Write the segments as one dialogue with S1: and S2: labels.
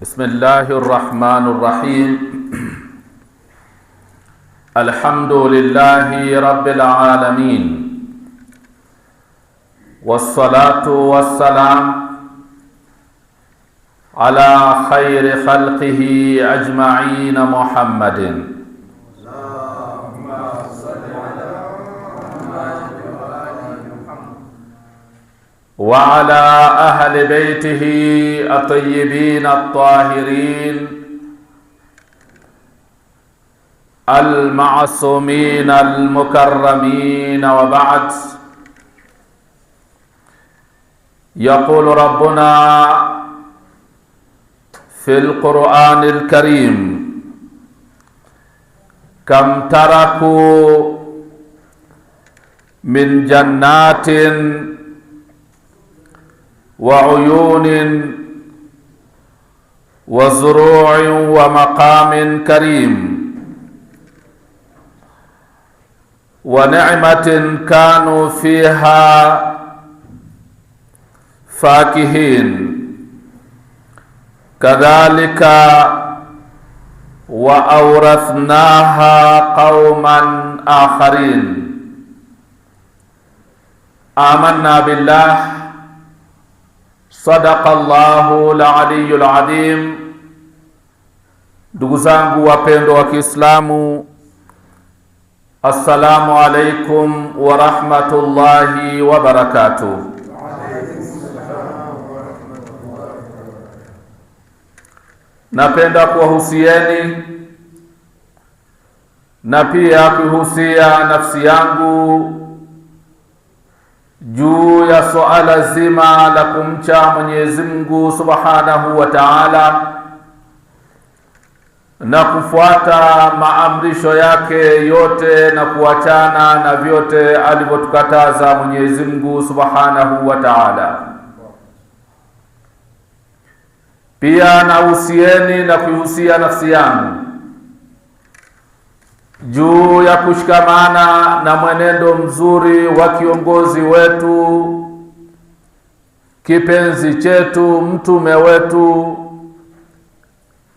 S1: بسم الله الرحمن الرحيم. الحمد لله رب العالمين، والصلاة والسلام على خير خلقه أجمعين محمد. وعلى أهل بيته الطيبين الطاهرين المعصومين المكرمين، وبعد. يقول ربنا في القرآن الكريم: كم تركوا من جنات وعيون وزروع ومقام كريم ونعمة كانوا فيها فاكهين، كذلك وأورثناها قوما آخرين. آمنا بالله، Sadaqa Allahu al-Aliyyul Adhim. Ndugu zangu wapendwa wa Kiislamu, assalamu alaikum wa rahmatullahi wa barakatuh. Napenda kuwahusieni na pia kuhusia nafsi yangu juu ya suala zima la kumcha Mwenyezi Mungu Subhanahu wa Ta'ala na kufuata maamrisho yake yote na kuachana na vyote alivyotukataza Mwenyezi Mungu Subhanahu wa Ta'ala. Pia nahusieni na kuhusia nafsi yangu juu ya kushikamana na mwenendo mzuri wa kiongozi wetu, kipenzi chetu, mtume wetu,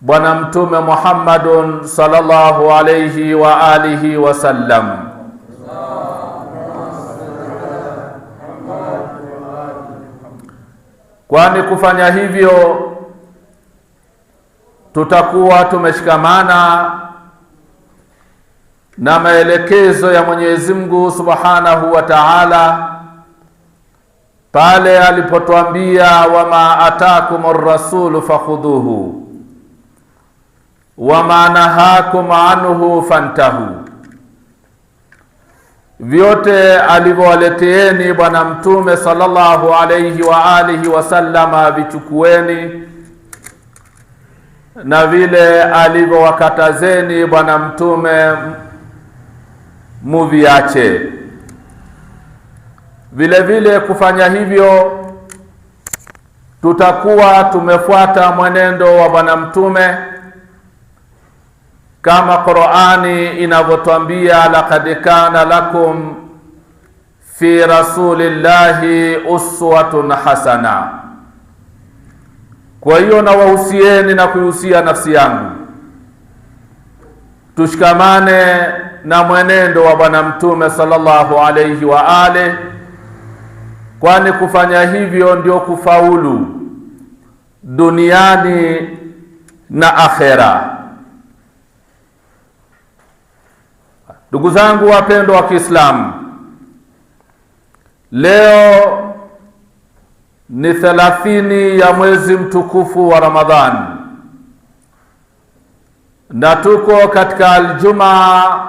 S1: Bwana Mtume Muhammadun sallallahu alayhi wa alihi wasallam. Kwani kufanya hivyo tutakuwa tumeshikamana na maelekezo ya Mwenyezi Mungu Subhanahu wa Ta'ala pale alipotuambia: wama atakumur rasulu fakhudhuhu wama nahakum anhu fantahu. Vyote alivyowaleteeni Bwana Mtume sallallahu alayhi wa alihi wasallama vichukueni, na vile alivyowakatazeni Bwana Mtume muviache. Vile vile kufanya hivyo tutakuwa tumefuata mwenendo wa Bwana Mtume kama Qur'ani inavyotwambia: laqad kana lakum fi rasulillahi uswatun hasana. Kwa hiyo nawahusieni na kuhusia nafsi yangu tushikamane na mwenendo wa Bwana Mtume sallallahu alayhi wa alihi, kwani kufanya hivyo ndio kufaulu duniani na akhera. Ndugu zangu wapendwa wa Kiislamu, leo ni 30 ya mwezi mtukufu wa Ramadhani na tuko katika aljumaa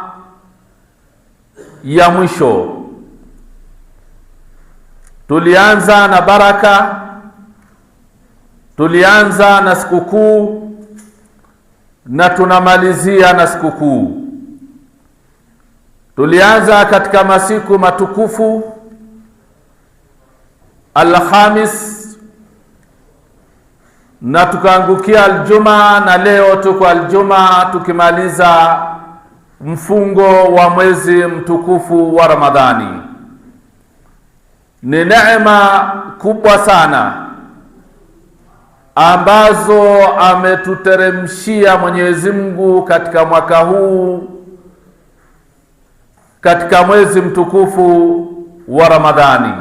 S1: ya mwisho. Tulianza na baraka, tulianza na sikukuu na tunamalizia na sikukuu. Tulianza katika masiku matukufu Alhamis na tukaangukia Aljumaa, na leo tuko Aljumaa tukimaliza mfungo wa mwezi mtukufu wa Ramadhani. Ni neema kubwa sana ambazo ametuteremshia Mwenyezi Mungu katika mwaka huu, katika mwezi mtukufu wa Ramadhani.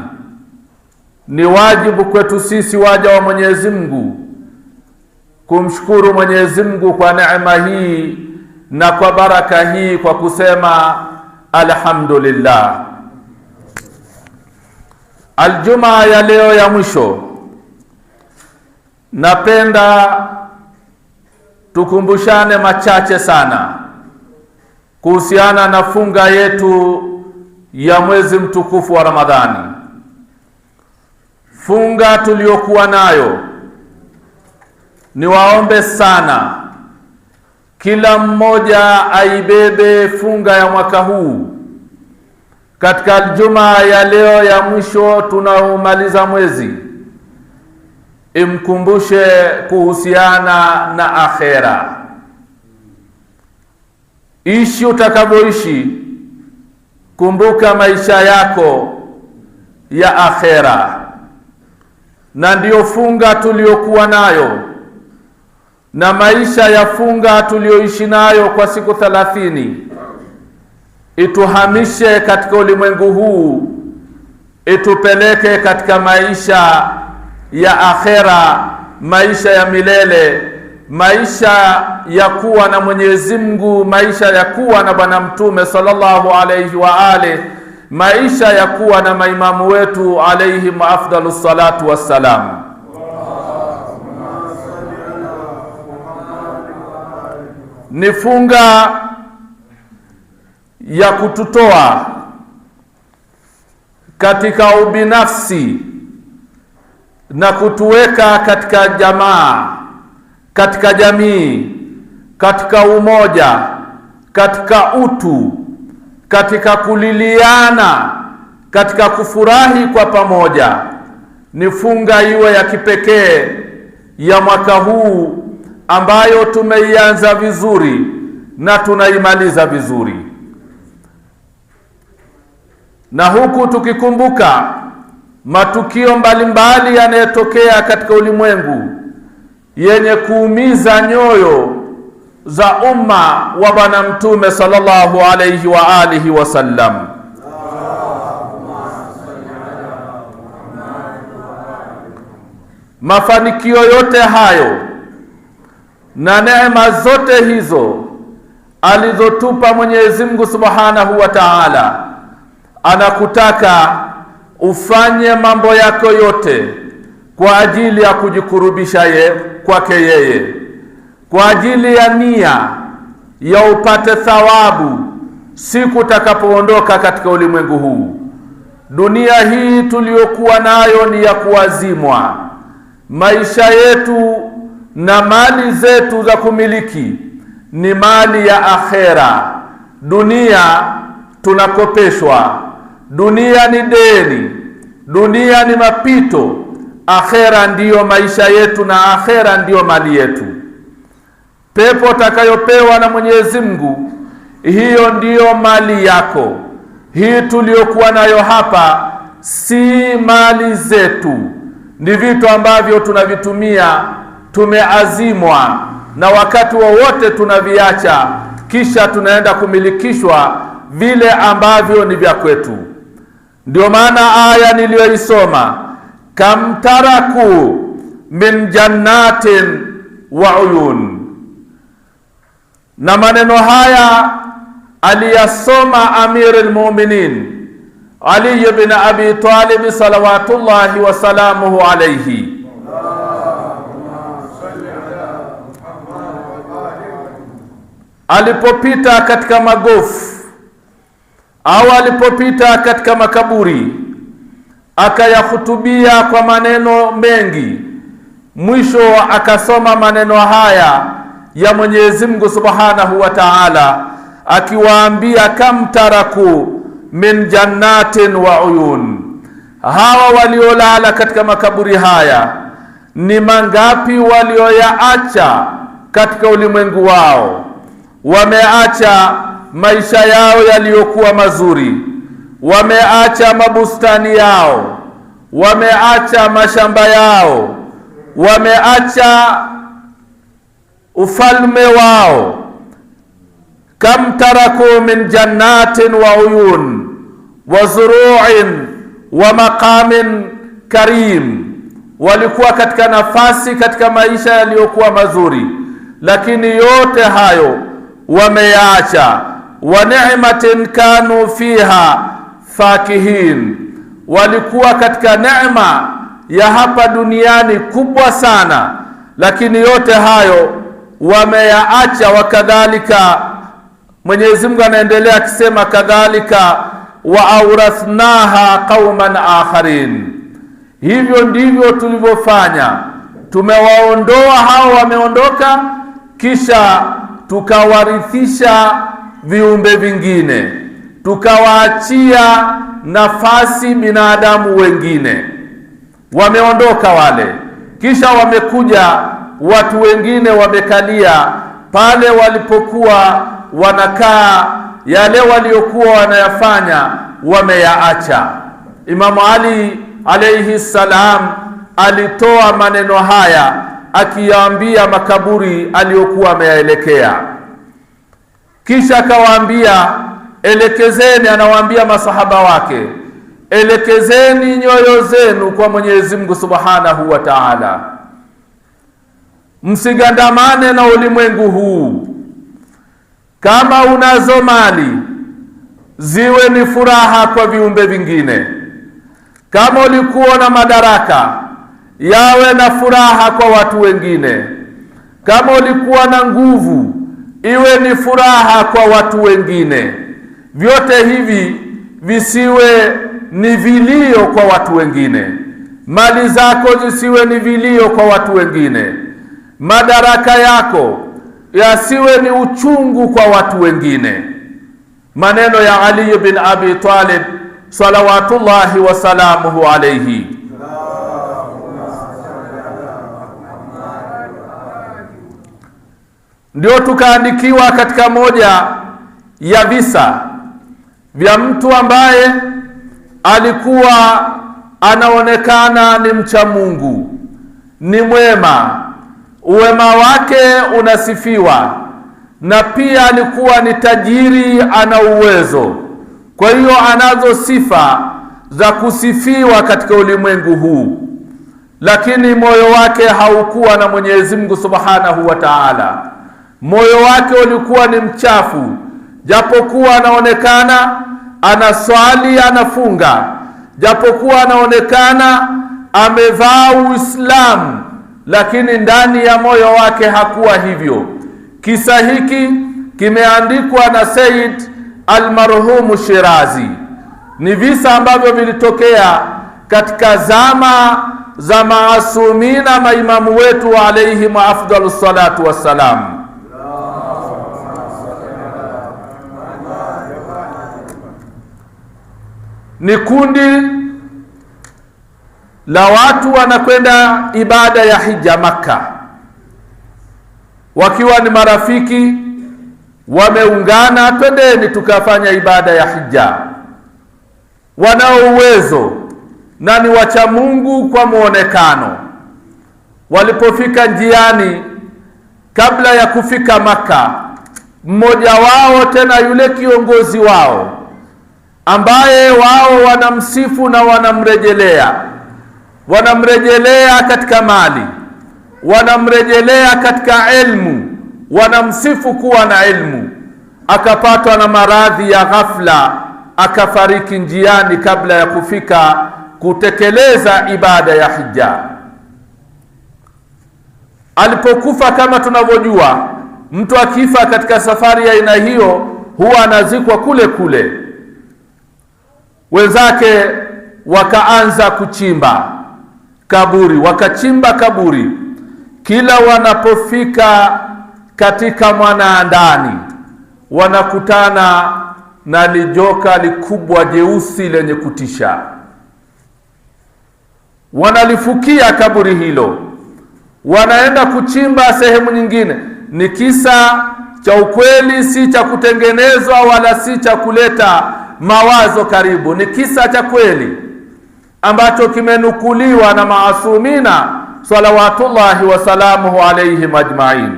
S1: Ni wajibu kwetu sisi waja wa Mwenyezi Mungu kumshukuru Mwenyezi Mungu kwa neema hii na kwa baraka hii kwa kusema alhamdulillah. Aljumaa ya leo ya mwisho, napenda tukumbushane machache sana kuhusiana na funga yetu ya mwezi mtukufu wa Ramadhani. Funga tuliyokuwa nayo, niwaombe sana kila mmoja aibebe funga ya mwaka huu. Katika Aljumaa ya leo ya mwisho tunaomaliza mwezi, imkumbushe kuhusiana na akhera. Ishi utakavyoishi, kumbuka maisha yako ya akhera. Na ndiyo funga tuliyokuwa nayo, na maisha ya funga tuliyoishi nayo kwa siku 30 ituhamishe katika ulimwengu huu, itupeleke katika maisha ya akhera, maisha ya milele, maisha ya kuwa na Mwenyezi Mungu, maisha ya kuwa na Bwana Mtume sallallahu alayhi wa alihi, maisha ya kuwa na maimamu wetu alayhim afdalus salatu wassalam. Ni funga ya kututoa katika ubinafsi na kutuweka katika jamaa, katika jamii, katika umoja, katika utu, katika kuliliana, katika kufurahi kwa pamoja. Ni funga iwe ya kipekee ya mwaka huu ambayo tumeianza vizuri na tunaimaliza vizuri, na huku tukikumbuka matukio mbalimbali yanayotokea katika ulimwengu yenye kuumiza nyoyo za umma wa Bwana Mtume sallallahu alayhi wa alihi wasallam. Mafanikio yote hayo na neema zote hizo alizotupa Mwenyezi Mungu Subhanahu wa Ta'ala, anakutaka ufanye mambo yako yote kwa ajili ya kujikurubisha kwake yeye, kwa ajili ya nia ya upate thawabu siku utakapoondoka katika ulimwengu huu. Dunia hii tuliyokuwa nayo ni ya kuazimwa. Maisha yetu na mali zetu za kumiliki ni mali ya akhera. Dunia tunakopeshwa, dunia ni deni, dunia ni mapito. Akhera ndiyo maisha yetu na akhera ndiyo mali yetu. Pepo utakayopewa na Mwenyezi Mungu, hiyo ndiyo mali yako. Hii tuliyokuwa nayo hapa si mali zetu, ni vitu ambavyo tunavitumia, tumeazimwa, na wakati wowote tunaviacha, kisha tunaenda kumilikishwa vile ambavyo ni vya kwetu. Ndio maana aya niliyoisoma, kam taraku min jannatin wa uyun, na maneno haya aliyasoma Amir al-Mu'minin Ali ibn Abi Talib salawatullahi wa salamuhu alayhi. Alipopita katika magofu au alipopita katika makaburi, akayahutubia kwa maneno mengi. Mwisho akasoma maneno haya ya Mwenyezi Mungu Subhanahu wa Ta'ala, akiwaambia kam taraku min jannatin wa uyun. Hawa waliolala katika makaburi haya ni mangapi walioyaacha katika ulimwengu wao? Wameacha maisha yao yaliyokuwa mazuri, wameacha mabustani yao, wameacha mashamba yao, wameacha ufalme wao. Kam taraku min jannatin wa uyun wa zuru'in wa maqamin karim, walikuwa katika nafasi katika maisha yaliyokuwa mazuri, lakini yote hayo wameyaacha. Wa ni'matin kanu fiha fakihin, walikuwa katika neema ya hapa duniani kubwa sana, lakini yote hayo wameyaacha. Wakadhalika, Mwenyezi Mungu anaendelea akisema, kadhalika wa awrathnaha qauman akharin, hivyo ndivyo tulivyofanya, tumewaondoa hao wameondoka, kisha tukawarithisha viumbe vingine, tukawaachia nafasi binadamu wengine. Wameondoka wale, kisha wamekuja watu wengine wamekalia pale walipokuwa wanakaa, yale waliokuwa wanayafanya wameyaacha. Imamu Ali alayhi salam alitoa maneno haya akiyaambia makaburi aliyokuwa ameyaelekea, kisha akawaambia, elekezeni, anawaambia masahaba wake, elekezeni nyoyo zenu kwa Mwenyezi Mungu Subhanahu wa Ta'ala, msigandamane na ulimwengu huu. Kama unazo mali, ziwe ni furaha kwa viumbe vingine. Kama ulikuwa na madaraka, yawe na furaha kwa watu wengine. Kama ulikuwa na nguvu, iwe ni furaha kwa watu wengine. Vyote hivi visiwe ni vilio kwa watu wengine. Mali zako zisiwe ni vilio kwa watu wengine. Madaraka yako yasiwe ni uchungu kwa watu wengine. Maneno ya Ali bin Abi Talib salawatullahi wa salamuhu alayhi. Ndio tukaandikiwa katika moja ya visa vya mtu ambaye alikuwa anaonekana ni mcha Mungu, ni mwema, uwema wake unasifiwa, na pia alikuwa ni tajiri, ana uwezo. Kwa hiyo anazo sifa za kusifiwa katika ulimwengu huu, lakini moyo wake haukuwa na Mwenyezi Mungu Subhanahu wa Ta'ala. Moyo wake ulikuwa ni mchafu, japokuwa anaonekana anaswali, anafunga, japokuwa anaonekana amevaa Uislamu, lakini ndani ya moyo wake hakuwa hivyo. Kisa hiki kimeandikwa na Sayyid al-marhum Shirazi. Ni visa ambavyo vilitokea katika zama za maasumina, maimamu wetu alayhim afdalus salatu wassalam. Ni kundi la watu wanakwenda ibada ya hija Makka, wakiwa ni marafiki, wameungana, twendeni tukafanya ibada ya hija. Wanao uwezo na ni wacha Mungu kwa muonekano. Walipofika njiani, kabla ya kufika Makka, mmoja wao, tena yule kiongozi wao ambaye wao wanamsifu na wanamrejelea katika mali, wanamrejelea katika ilmu, wanamsifu kuwa na ilmu, akapatwa na maradhi ya ghafla, akafariki njiani kabla ya kufika kutekeleza ibada ya hija. Alipokufa, kama tunavyojua, mtu akifa katika safari ya aina hiyo huwa anazikwa kule kule. Wenzake wakaanza kuchimba kaburi, wakachimba kaburi. Kila wanapofika katika mwanaandani, wanakutana na lijoka likubwa jeusi lenye kutisha. Wanalifukia kaburi hilo, wanaenda kuchimba sehemu nyingine. Ni kisa cha ukweli, si cha kutengenezwa wala si cha kuleta mawazo karibu. Ni kisa cha kweli ambacho kimenukuliwa na maasumina salawatullahi wa salamuhu alayhim ajma'in.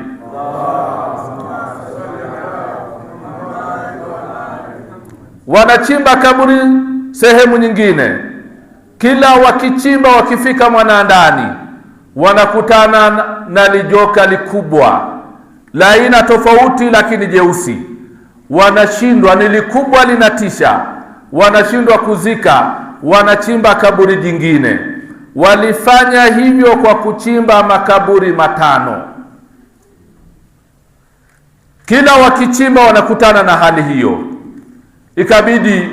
S1: Wanachimba kaburi sehemu nyingine, kila wakichimba, wakifika mwanandani wanakutana na lijoka likubwa la aina tofauti, lakini jeusi. Wanashindwa, ni likubwa linatisha, wanashindwa kuzika, wanachimba kaburi jingine. Walifanya hivyo kwa kuchimba makaburi 5. Kila wakichimba wanakutana na hali hiyo, ikabidi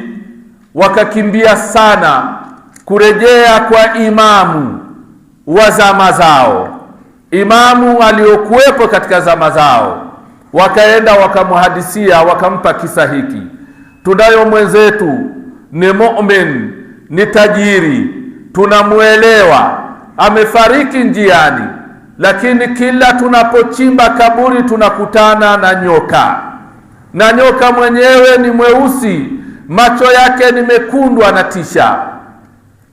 S1: wakakimbia sana kurejea kwa imamu wa zama zao, imamu aliyokuwepo katika zama zao. Wakaenda wakamhadisia, wakampa kisa hiki: tunayo mwenzetu ni mu'min, ni tajiri, tunamuelewa, amefariki njiani, lakini kila tunapochimba kaburi tunakutana na nyoka, na nyoka mwenyewe ni mweusi, macho yake ni mekundu, anatisha,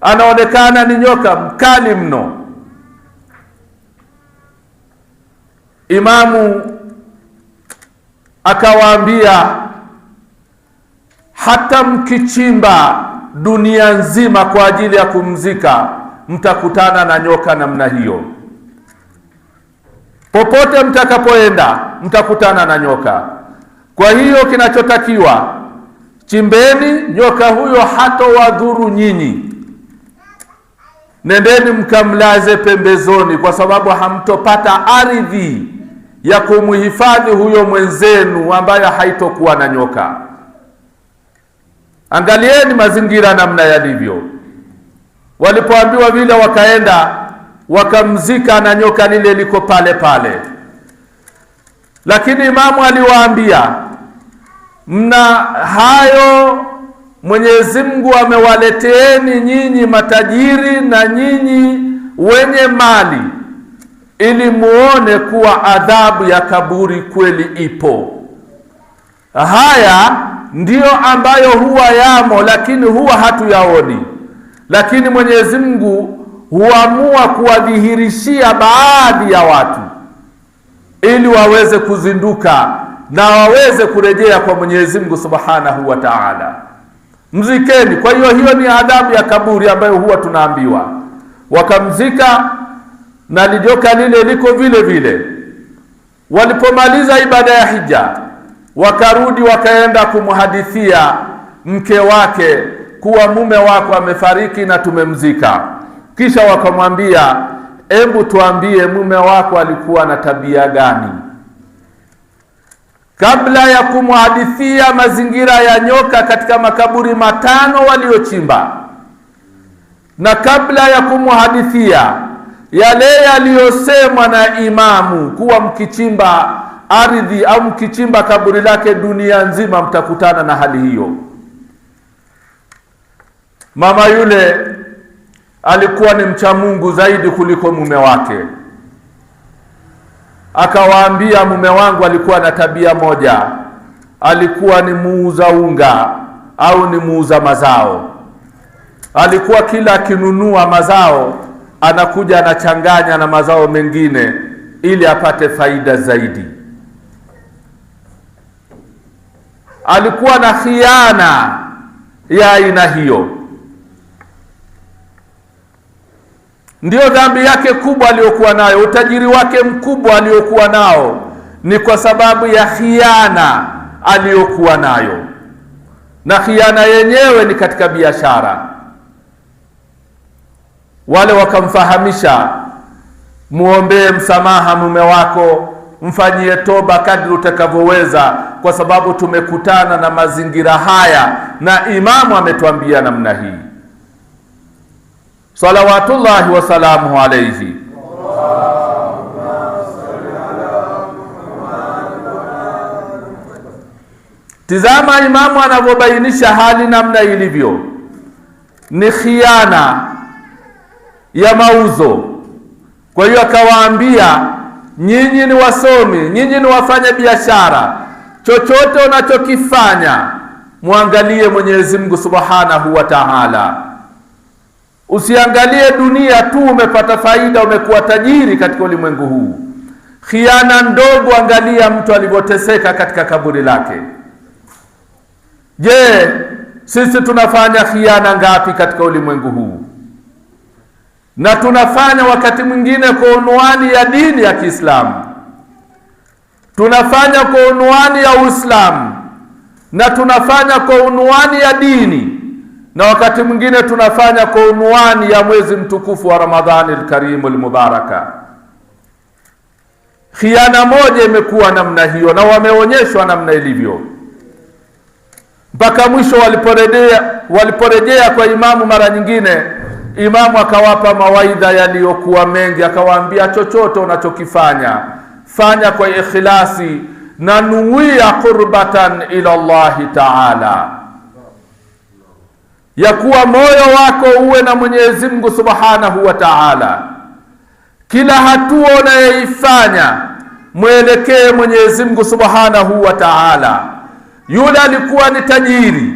S1: anaonekana ni nyoka mkali mno. Imamu akawaambia, hata mkichimba dunia nzima kwa ajili ya kumzika, mtakutana na nyoka namna hiyo. Popote mtakapoenda mtakutana na nyoka. Kwa hiyo kinachotakiwa, chimbeni, nyoka huyo hatowadhuru nyinyi, nendeni mkamlaze pembezoni, kwa sababu hamtopata ardhi ya kumhifadhi huyo mwenzenu ambaye haitokuwa na nyoka. Angalieni mazingira namna yalivyo. Walipoambiwa vile, wakaenda wakamzika na nyoka lile liko pale pale. Lakini imamu aliwaambia, mna hayo Mwenyezi Mungu amewaleteeni nyinyi matajiri na nyinyi wenye mali, ili muone kuwa adhabu ya kaburi kweli ipo. Haya ndiyo ambayo huwa yamo, lakini huwa hatuyaoni. Lakini Mwenyezi Mungu huamua kuwadhihirishia baadhi ya watu ili waweze kuzinduka na waweze kurejea kwa Mwenyezi Mungu Subhanahu wa Ta'ala. Mzikeni. Kwa hiyo ni adhabu ya kaburi ambayo huwa tunaambiwa. Wakamzika na lijoka lile liko vile vile. Walipomaliza ibada ya hija, wakarudi wakaenda kumhadithia mke wake kuwa mume wako amefariki na tumemzika. Kisha wakamwambia, hebu tuambie mume wako alikuwa na tabia gani? Kabla ya kumhadithia mazingira ya nyoka katika makaburi 5 waliochimba, na kabla ya kumhadithia yale yaliyosemwa na imamu kuwa mkichimba ardhi au mkichimba kaburi lake dunia nzima mtakutana na hali hiyo, mama yule alikuwa ni mcha Mungu zaidi kuliko mume wake. Akawaambia, mume wangu alikuwa na tabia moja, alikuwa ni muuza unga au ni muuza mazao. Alikuwa kila akinunua mazao anakuja anachanganya na mazao mengine ili apate faida zaidi. Alikuwa na khiana ya aina hiyo. Ndiyo dhambi yake kubwa aliyokuwa nayo. Utajiri wake mkubwa aliyokuwa nao ni kwa sababu ya khiana aliyokuwa nayo, na khiana yenyewe ni katika biashara. Wale wakamfahamisha, muombee msamaha mume wako, mfanyie toba kadri utakavyoweza, kwa sababu tumekutana na mazingira haya na imamu ametuambia namna hii. Salawatullahi wa salamuhu alayhi. Tizama imamu anavyobainisha hali namna ilivyo. Ni khiana ya mauzo. Kwa hiyo akawaambia, nyinyi ni wasomi, nyinyi ni wafanya biashara, chochote unachokifanya muangalie Mwenyezi Mungu Subhanahu wa Ta'ala. Usiangalie dunia tu umepata faida, umekuwa tajiri katika ulimwengu huu. Khiana ndogo, angalia mtu alivyoteseka katika kaburi lake. Je, sisi tunafanya khiana ngapi katika ulimwengu huu? Na tunafanya wakati mwingine kwa unwani ya dini ya Kiislamu, tunafanya kwa unwani ya Uislamu, na tunafanya kwa unwani ya dini, na wakati mwingine tunafanya kwa unwani ya mwezi mtukufu wa Ramadhani al-Karim al-Mubaraka. Khiana moja imekuwa namna hiyo, na wameonyeshwa namna ilivyo, mpaka mwisho waliporejea kwa imamu. Mara nyingine imamu akawapa mawaidha yaliyokuwa mengi, akawaambia chochote unachokifanya fanya kwa ikhlasi na nuia qurbatan ila Allahi ta'ala, ya kuwa moyo wako uwe na Mwenyezi Mungu Subhanahu wa Ta'ala. Kila hatua unayoifanya mwelekee Mwenyezi Mungu Subhanahu wa Ta'ala. Yule alikuwa ni tajiri,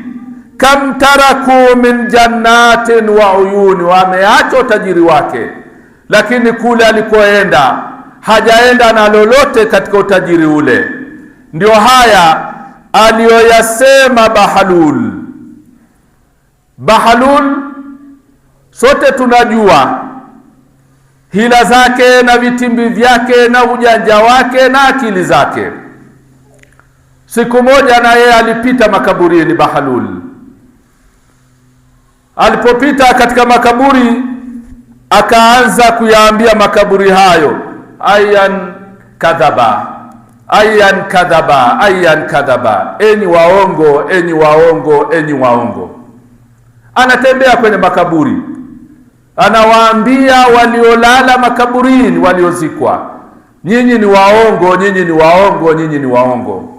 S1: kam taraku min jannatin wa uyuni, wameacha utajiri wake, lakini kule alikoenda hajaenda na lolote katika utajiri ule. Ndio haya aliyoyasema Bahlul. Bahlul sote tunajua hila zake na vitimbi vyake na ujanja wake na akili zake. Siku moja na yeye alipita makaburini. Bahlul alipopita katika makaburi, akaanza kuyaambia makaburi hayo, ayan kadhaba, ayan kadhaba, ayan kadhaba, enyi waongo, enyi waongo, enyi waongo. Anatembea kwenye makaburi, anawaambia waliolala makaburini, waliozikwa, nyinyi ni waongo, nyinyi ni waongo, nyinyi ni waongo.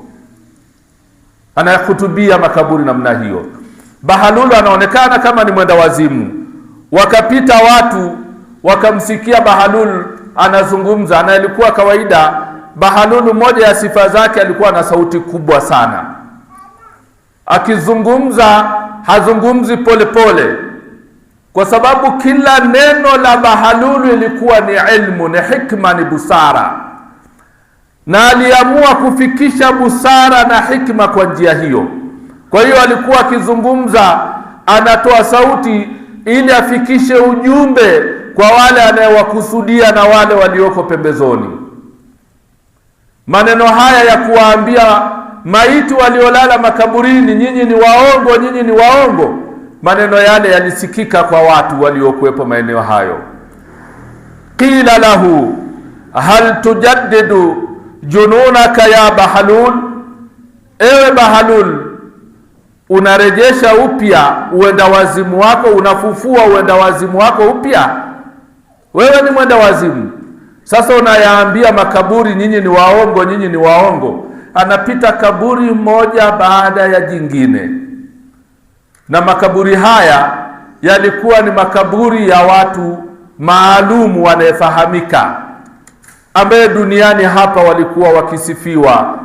S1: Anahutubia makaburi namna hiyo. Bahlul anaonekana kama ni mwenda wazimu. Wakapita watu wakamsikia Bahlul anazungumza, na ilikuwa kawaida Bahlul, moja ya sifa zake alikuwa na sauti kubwa sana. Akizungumza hazungumzi pole pole, kwa sababu kila neno la Bahlul ilikuwa ni ilmu, ni hikma, ni busara, na aliamua kufikisha busara na hikma kwa njia hiyo. Kwa hiyo alikuwa akizungumza anatoa sauti ili afikishe ujumbe kwa wale anayewakusudia na wale walioko pembezoni. Maneno haya ya kuwaambia maiti waliolala makaburini, nyinyi ni waongo, nyinyi ni waongo, maneno yale yalisikika kwa watu waliokuwepo maeneo hayo. Qila lahu hal tujaddidu jununaka ya Bahlul, ewe Bahlul, unarejesha upya uenda wazimu wako, unafufua uenda wazimu wako upya? Wewe ni mwenda wazimu, sasa unayaambia makaburi nyinyi ni waongo, nyinyi ni waongo. Anapita kaburi moja baada ya jingine, na makaburi haya yalikuwa ni makaburi ya watu maalumu wanayefahamika, ambaye duniani hapa walikuwa wakisifiwa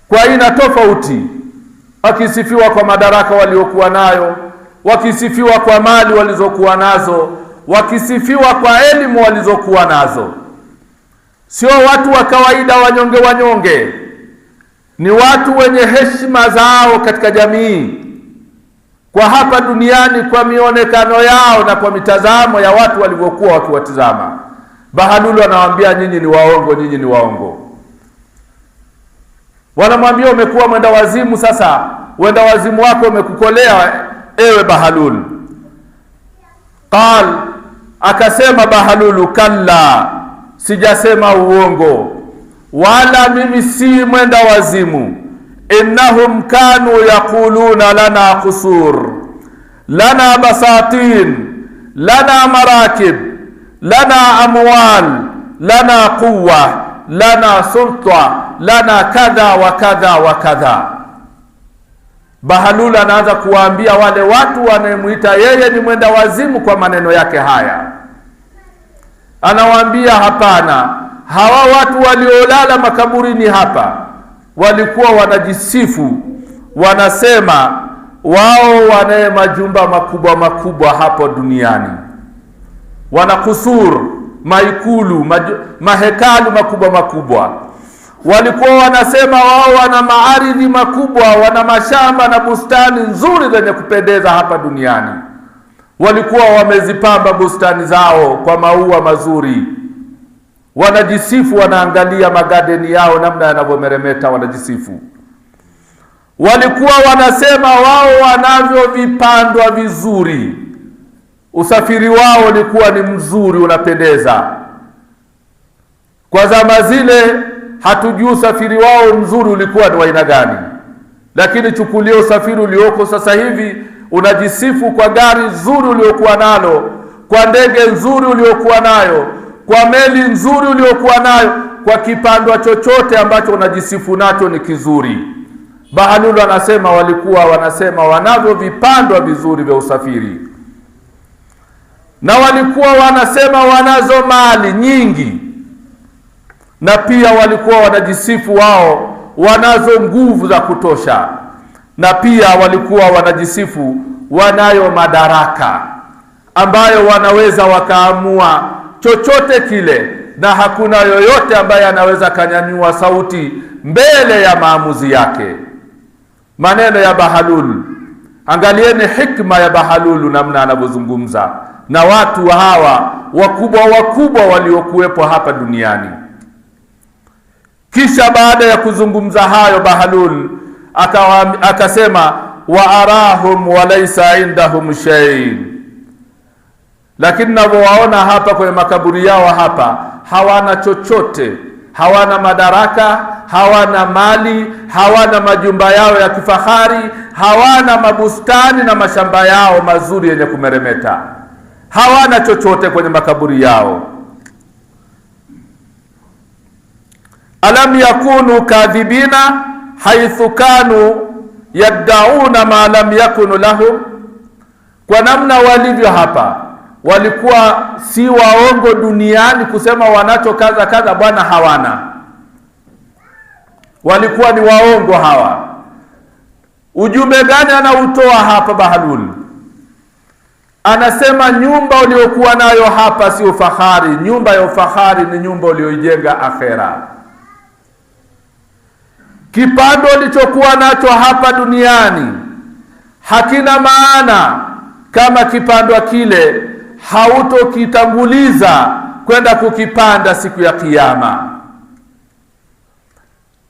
S1: kwa aina tofauti, wakisifiwa kwa madaraka waliokuwa nayo, wakisifiwa kwa mali walizokuwa nazo, wakisifiwa kwa elimu walizokuwa nazo. Sio watu wa kawaida wanyonge wanyonge, ni watu wenye heshima zao katika jamii, kwa hapa duniani, kwa mionekano yao na kwa mitazamo ya watu walivyokuwa wakiwatizama. Bahlul anawaambia nyinyi ni waongo, nyinyi ni waongo. Wanamwambia umekuwa mwenda wazimu, sasa wenda wazimu wako umekukolea ewe Bahlul. Qal, akasema Bahlul, kalla, sijasema uongo, wala mimi si mwenda wazimu. Innahum kanu yaquluna lana qusur, lana basatin, lana marakib, lana amwal, lana quwwa, lana sulta, lana kadha wa kadha wa kadha. Bahlul anaanza kuwaambia wale watu wanayemuita yeye ni mwenda wazimu kwa maneno yake haya. Anawaambia hapana, hawa watu waliolala makaburini hapa walikuwa wanajisifu, wanasema wao wanaye majumba makubwa makubwa hapo duniani, wana kusur, maikulu, mahekalu makubwa makubwa. Walikuwa wanasema wao wana maaridhi makubwa, wana mashamba na bustani nzuri zenye kupendeza hapa duniani. Walikuwa wamezipamba bustani zao kwa maua mazuri, wanajisifu, wanaangalia magadeni yao namna yanavyomeremeta, wanajisifu. Walikuwa wanasema wao wanavyo vipandwa vizuri, usafiri wao ulikuwa ni mzuri, unapendeza. Kwa zama zile hatujui usafiri wao mzuri ulikuwa ni wa aina gani, lakini chukulia usafiri ulioko sasa hivi, unajisifu kwa gari nzuri uliokuwa nalo, kwa ndege nzuri uliokuwa nayo, kwa meli nzuri uliokuwa nayo, kwa kipandwa chochote ambacho unajisifu nacho ni kizuri. Bahalul anasema walikuwa wanasema wanavyo vipandwa vizuri vya usafiri, na walikuwa wanasema wanazo mali nyingi, na pia walikuwa wanajisifu wao wanazo nguvu za kutosha, na pia walikuwa wanajisifu wanayo madaraka ambayo wanaweza wakaamua chochote kile, na hakuna yoyote ambaye anaweza kanyanyua sauti mbele ya maamuzi yake. Maneno ya Bahalul, angalieni hikma ya Bahalul namna anavyozungumza na watu hawa wakubwa wakubwa waliokuwepo hapa duniani. Kisha baada ya kuzungumza hayo, Bahalul akasema wa arahum wa laysa indahum shay, lakini navyowaona hapa kwenye makaburi yao hapa, hawana chochote, hawana madaraka, hawana mali, hawana majumba yao ya kifahari, hawana mabustani na mashamba yao mazuri yenye kumeremeta, hawana chochote kwenye makaburi yao. Alam yakunu kadhibina haithu kanu yaddauna ma lam yakunu lahum, kwa namna walivyo hapa walikuwa si waongo duniani kusema wanacho kaza kaza bwana hawana. Walikuwa ni waongo hawa. Ujumbe gani anautoa hapa Bahalul? Anasema nyumba uliokuwa nayo hapa si ufahari, nyumba ya ufahari ni nyumba ulioijenga akhera. Kipando ulichokuwa nacho hapa duniani hakina maana kama kipandwa kile hautokitanguliza kwenda kukipanda siku ya Kiyama.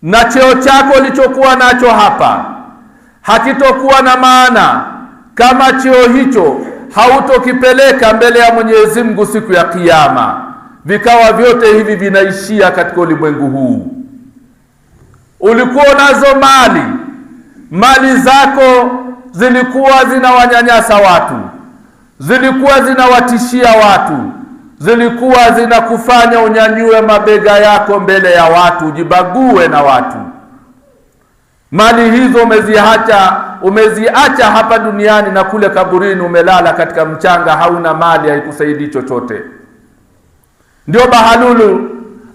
S1: Na cheo chako ulichokuwa nacho hapa hakitokuwa na maana kama cheo hicho hautokipeleka mbele ya Mwenyezi Mungu siku ya Kiyama. Vikawa vyote hivi vinaishia katika ulimwengu huu. Ulikuwa nazo mali zako zilikuwa zinawanyanyasa watu, zilikuwa zinawatishia watu, zilikuwa zinakufanya unyanyue mabega yako mbele ya watu, ujibague na watu. Mali hizo umeziacha hapa duniani, na kule kaburini umelala katika mchanga, hauna mali, haikusaidii chochote. Ndio Bahalulu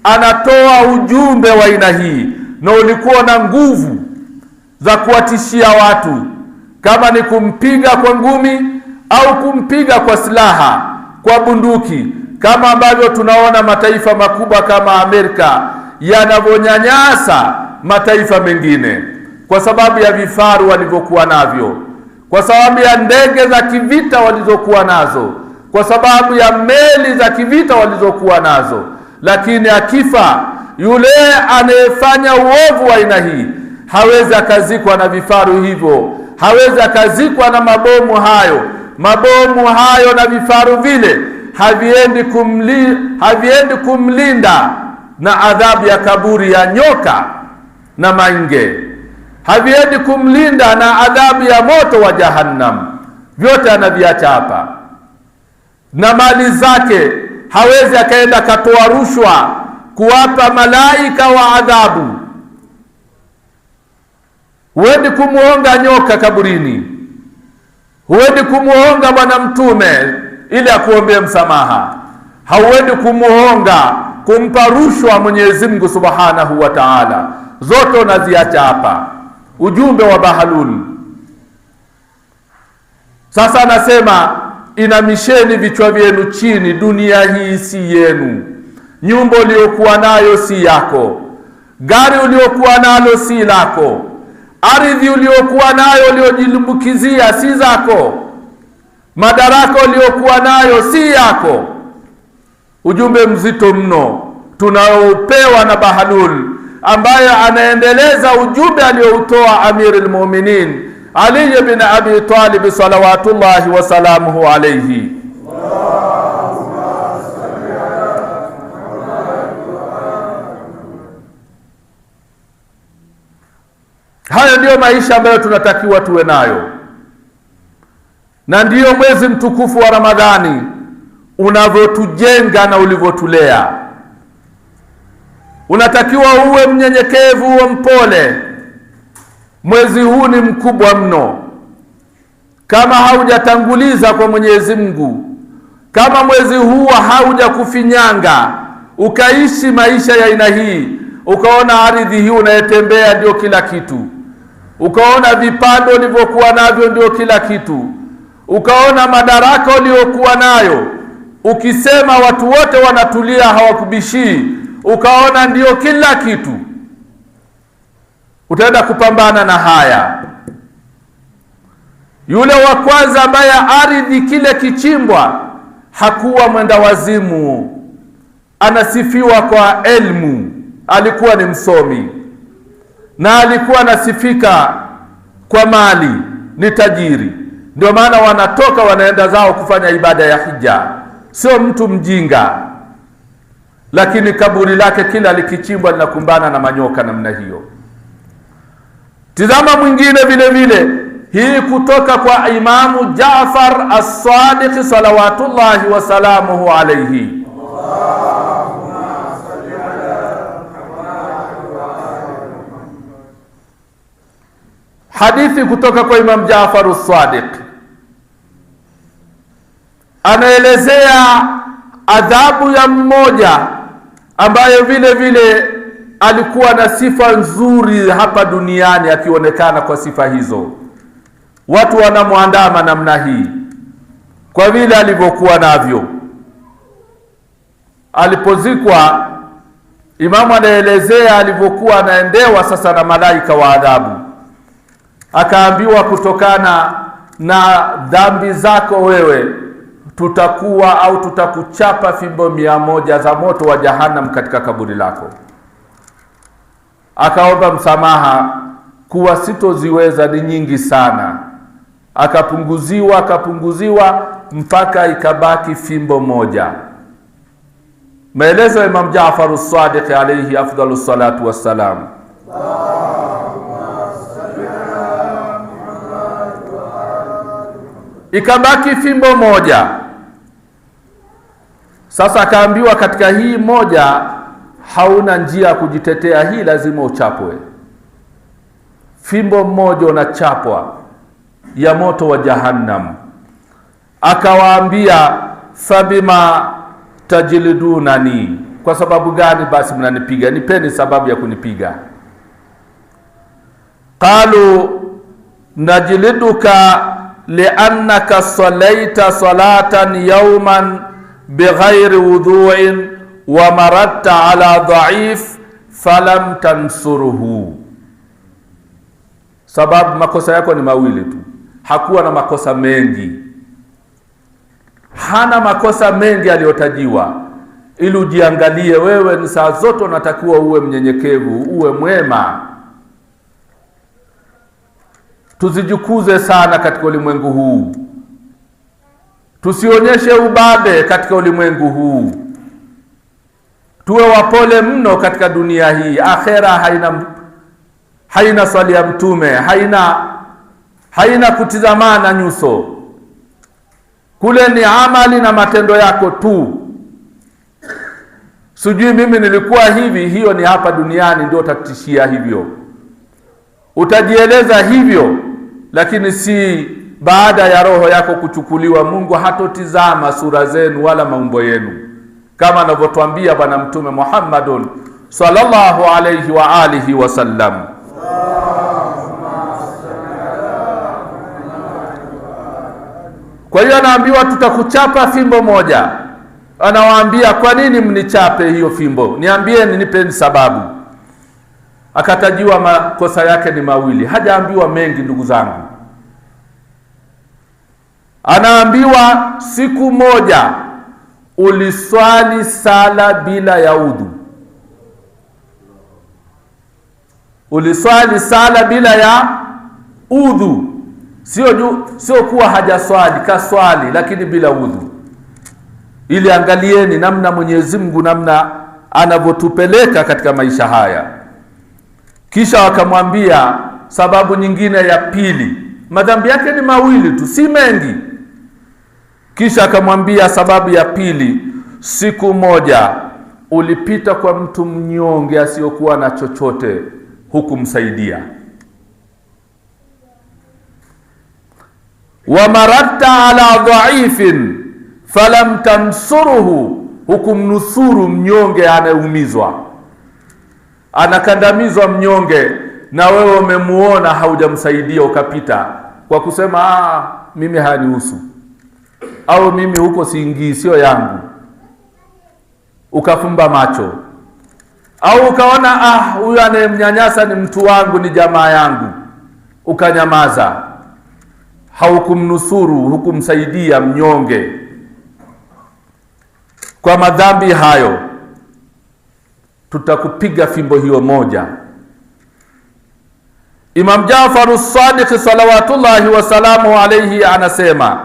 S1: anatoa ujumbe wa aina hii, na ulikuwa na nguvu za kuwatishia watu, kama ni kumpiga kwa ngumi au kumpiga kwa silaha, kwa bunduki, kama ambavyo tunaona mataifa makubwa kama Amerika yanavyonyanyasa mataifa mengine kwa sababu ya vifaru walivyokuwa navyo, kwa sababu ya ndege za kivita walizokuwa nazo, kwa sababu ya meli za kivita walizokuwa nazo. Lakini akifa yule anayefanya uovu wa aina hii, hawezi akazikwa na vifaru hivyo, hawezi akazikwa na mabomu hayo. Mabomu hayo na vifaru vile haviendi kumlinda na adhabu ya kaburi ya nyoka na mange, haviendi kumlinda na adhabu ya moto wa Jahannam. Vyote anaviacha hapa. Na mali zake hawezi akaenda katoa rushwa kuwapa malaika wa adhabu. Huendi kumuonga nyoka kaburini, huendi kumuonga bwana mtume ili akuombee msamaha, hauendi kumuonga kumpa rushwa Mwenyezi Mungu Subhanahu wa Ta'ala. Zote unaziacha hapa. Ujumbe wa Bahalul Sasa anasema inamisheni vichwa vyenu chini, dunia hii si yenu. Nyumba uliokuwa nayo si yako, gari uliokuwa nalo si lako, ardhi uliokuwa nayo uliojilimbukizia si zako, madaraka uliokuwa nayo si yako. Ujumbe mzito mno tunaopewa na Bahlul, ambaye anaendeleza ujumbe aliyoutoa Amirul Mu'minin Ali bin Abi Talib salawatullahi wa salamuhu alayhi. Haya ndiyo maisha ambayo tunatakiwa tuwe nayo, na ndiyo mwezi mtukufu wa Ramadhani unavyotujenga na ulivyotulea. Unatakiwa uwe mnyenyekevu, uwe mpole. Mwezi huu ni mkubwa mno. Kama haujatanguliza kwa Mwenyezi Mungu, kama mwezi huu haujakufinyanga ukaishi maisha ya aina hii, ukaona ardhi hii unayetembea ndio kila kitu, ukaona vipando ulivyokuwa navyo ndio kila kitu, ukaona madaraka uliokuwa nayo, ukisema watu wote wanatulia hawakubishii, ukaona ndio kila kitu, utaenda kupambana na haya. Yule wa kwanza ambaye ardhi kile kichimbwa hakuwa mwenda wazimu, anasifiwa kwa elimu, alikuwa ni msomi, na alikuwa anasifika kwa mali, ni tajiri. Ndio maana wanatoka wanaenda zao kufanya ibada ya hija, sio mtu mjinga. Lakini kaburi lake kila likichimbwa linakumbana na manyoka namna hiyo. Tizama mwingine vile vile, hii kutoka kwa Imamu Jaafar as-Sadiq salawatullahi wa salamuhu alayhi. Hadithi kutoka kwa Imam Jaafar as-Sadiq anaelezea adhabu ya mmoja ambaye vile vile alikuwa na sifa nzuri hapa duniani, akionekana kwa sifa hizo. Watu wanamwandama namna hii kwa vile alivyokuwa navyo. Alipozikwa, Imamu anaelezea alivyokuwa anaendewa sasa na malaika wa adhabu. Akaambiwa, kutokana na dhambi zako wewe tutakuwa au tutakuchapa fimbo 100 za moto wa Jahannam katika kaburi lako. Akaomba msamaha kuwa sitoziweza, ni nyingi sana. Akapunguziwa mpaka ikabaki fimbo 1. Maelezo ya Imam Jaafar as-Sadiq alayhi afdalu salatu wassalam. Ikabaki fimbo 1. Sasa akaambiwa, katika hii 1 hauna njia ya kujitetea, hii lazima uchapwe. Fimbo 1 unachapwa ya moto wa Jahannam. Akawaambia, fabima tajlidunani, kwa sababu gani basi mnanipiga? Nipeni sababu ya kunipiga. Qalu najliduka liannaka salaita salatan yawman bighairi wudhu'in wa maradta ala dhaif falam tansuruhu. Sababu makosa yako ni mawili tu, hakuwa na makosa mengi, hana makosa mengi aliyotajiwa. Ili ujiangalie wewe, ni saa zote unatakiwa uwe mnyenyekevu, uwe mwema. Tuzijikuze sana katika ulimwengu huu, tusionyeshe ubabe katika ulimwengu huu, tuwe wapole mno katika dunia hii. Akhera haina swali ya mtume, haina kutizamana nyuso. Kule ni amali na matendo yako tu. Sijui mimi nilikuwa hivi, hiyo ni hapa duniani ndio utatishia hivyo, utajieleza hivyo, lakini si baada ya roho yako kuchukuliwa. Mungu hatotizama sura zenu wala maumbo yenu, kama anavyotuambia Bwana Mtume Muhammadun sallallahu alayhi wa alihi wasallam. Kwa hiyo anaambiwa tutakuchapa fimbo moja. Anawaambia, kwa nini mnichape hiyo fimbo? Niambieni, nipeni sababu. Akatajiwa makosa yake ni mawili. Hajaambiwa mengi ndugu zangu. Anaambiwa siku moja uliswali sala bila ya udhu. Uliswali sala bila ya udhu. Sio kuwa hajaswali, kaswali lakini bila udhu. Ili angalieni namna Mwenyezi Mungu namna anavyotupeleka katika maisha haya. Kisha wakamwambia sababu nyingine ya pili. Madhambi yake ni mawili tu, si mengi. Kisha akamwambia sababu ya pili, siku moja ulipita kwa mtu mnyonge asiyokuwa na chochote, hukumsaidia. Wa maratta ala dhaifin falam tansuruhu, hukumnusuru mnyonge anayeumizwa, anakandamizwa mnyonge, na wewe umemuona haujamsaidia, ukapita kwa kusema mimi hanihusu, au mimi huko siingii, sio yangu, ukafumba macho. Au ukaona huyu anayemnyanyasa ni mtu wangu, ni jamaa yangu, ukanyamaza, haukumnusuru, hukumsaidia mnyonge. Kwa madhambi hayo tutakupiga fimbo hiyo moja. Imam Jafar as-Sadiq salawatullahi wasalamu alayhi anasema,